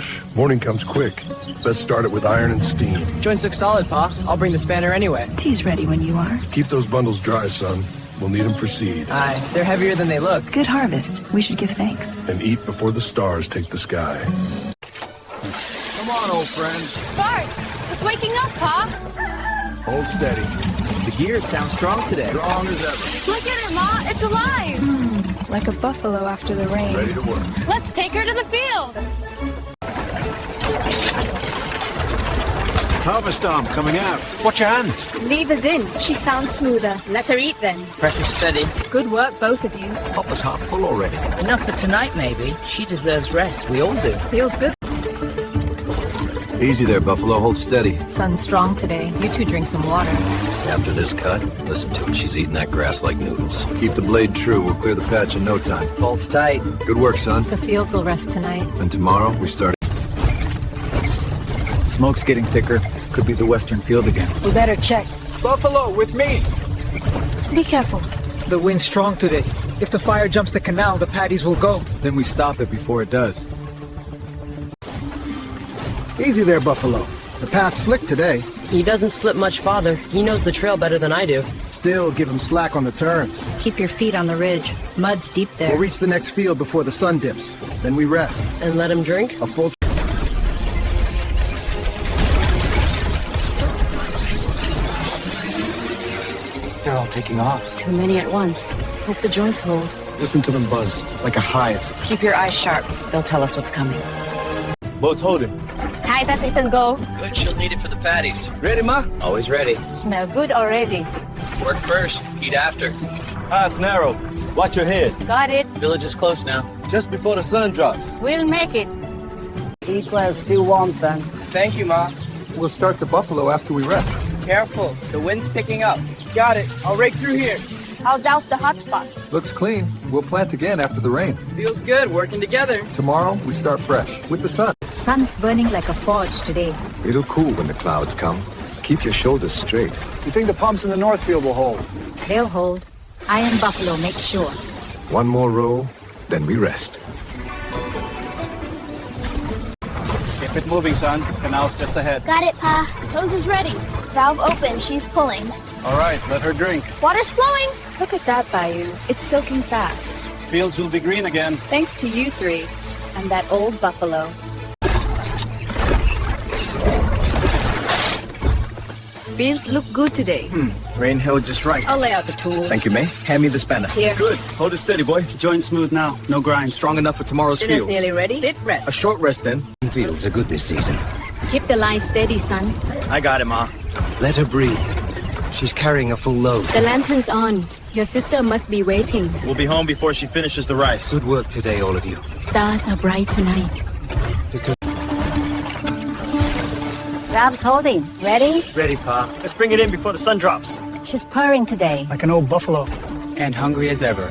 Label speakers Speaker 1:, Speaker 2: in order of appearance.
Speaker 1: rush. Morning comes quick. Best start it with iron and steam.
Speaker 2: Joints look solid, Pa. I'll bring the spanner anyway.
Speaker 3: Tea's ready when you are.
Speaker 1: Keep those bundles dry, son. We'll need them for seed.
Speaker 2: Aye, they're heavier than they look.
Speaker 3: Good harvest. We should give thanks.
Speaker 1: And eat before the stars take the sky.
Speaker 4: Come on, old friend.
Speaker 5: Sparks! It's waking up, Pa!
Speaker 1: Hold steady.
Speaker 4: The gear sounds strong today.
Speaker 1: Strong as ever.
Speaker 5: Look at it, Ma! It's alive!
Speaker 6: Like a buffalo after the rain.
Speaker 1: Ready to work.
Speaker 5: Let's take her to the field!
Speaker 4: Harvest arm coming out. Watch your hands.
Speaker 6: Leave us in. She sounds smoother. Let her eat then.
Speaker 7: Pressure steady.
Speaker 6: Good work, both of you.
Speaker 4: Hopper's half full already.
Speaker 7: Enough for tonight, maybe. She deserves rest. We all do.
Speaker 6: Feels good.
Speaker 8: Easy there, Buffalo. Hold steady.
Speaker 9: Sun's strong today. You two drink some water.
Speaker 10: After this cut, listen to it. She's eating that grass like noodles.
Speaker 8: Keep the blade true. We'll clear the patch in no time.
Speaker 7: Bolts tight.
Speaker 8: Good work, son.
Speaker 9: The fields will rest tonight.
Speaker 8: And tomorrow, we start.
Speaker 4: Smoke's getting thicker. Could be the western field again.
Speaker 6: We better check.
Speaker 4: Buffalo, with me!
Speaker 6: Be careful.
Speaker 11: The wind's strong today. If the fire jumps the canal, the paddies will go.
Speaker 4: Then we stop it before it does.
Speaker 12: Easy there, Buffalo. The path's slick today.
Speaker 7: He doesn't slip much farther. He knows the trail better than I do.
Speaker 12: Still, give him slack on the turns.
Speaker 9: Keep your feet on the ridge. Mud's deep there.
Speaker 12: We'll reach the next field before the sun dips. Then we rest.
Speaker 7: And let him drink?
Speaker 12: A full...
Speaker 4: They're all taking off.
Speaker 9: Too many at once. Hope the joints hold.
Speaker 12: Listen to them buzz, like a hive.
Speaker 9: Keep your eyes sharp. They'll tell us what's coming.
Speaker 4: Boat's holding.
Speaker 6: Hi, that it can go.
Speaker 7: Good, she'll need it for the patties.
Speaker 4: Ready, Ma?
Speaker 7: Always ready.
Speaker 6: Smell good already.
Speaker 7: Work first, eat after.
Speaker 4: Path's narrow. Watch your head.
Speaker 6: Got it.
Speaker 7: Village is close now.
Speaker 4: Just before the sun drops.
Speaker 6: We'll make it.
Speaker 7: Eat while it's still warm, son.
Speaker 2: Thank you, Ma.
Speaker 4: We'll start the buffalo after we rest.
Speaker 2: Careful, the wind's picking up. Got it. I'll rake through here.
Speaker 6: I'll douse the hot spots.
Speaker 4: Looks clean. We'll plant again after the rain.
Speaker 2: Feels good, working together.
Speaker 4: Tomorrow, we start fresh, with the sun.
Speaker 9: Sun's burning like a forge today.
Speaker 10: It'll cool when the clouds come. Keep your shoulders straight.
Speaker 12: You think the pumps in the north field will hold?
Speaker 9: They'll hold. I and Buffalo make sure.
Speaker 10: One more row, then we rest.
Speaker 4: Keep it moving, son. Canal's just ahead.
Speaker 5: Got it, Pa. Hose is ready. Valve open, she's pulling.
Speaker 4: All right, let her drink.
Speaker 5: Water's flowing!
Speaker 6: Look at that, Bayou. It's soaking fast.
Speaker 4: Fields will be green again.
Speaker 6: Thanks to you three. And that old buffalo.
Speaker 9: Fields look good today.
Speaker 4: Rain held just right.
Speaker 9: I'll lay out the tools.
Speaker 4: Thank you, May. Hand me the spanner.
Speaker 9: Here.
Speaker 4: Good. Hold it steady, boy. Join smooth now. No grind. Strong enough for tomorrow's
Speaker 9: Dinner's
Speaker 4: field.
Speaker 9: nearly ready. Sit, rest.
Speaker 4: A short rest, then.
Speaker 10: Fields are good this season.
Speaker 9: Keep the line steady, son.
Speaker 4: I got it, Ma.
Speaker 10: Let her breathe. She's carrying a full load.
Speaker 9: The lantern's on. Your sister must be waiting.
Speaker 4: We'll be home before she finishes the rice.
Speaker 10: Good work today, all of you.
Speaker 9: Stars are bright tonight.
Speaker 6: Valve's holding. Ready?
Speaker 7: Ready, Pa. Let's bring it in before the sun drops.
Speaker 6: She's purring today.
Speaker 12: Like an old buffalo.
Speaker 7: And hungry as ever.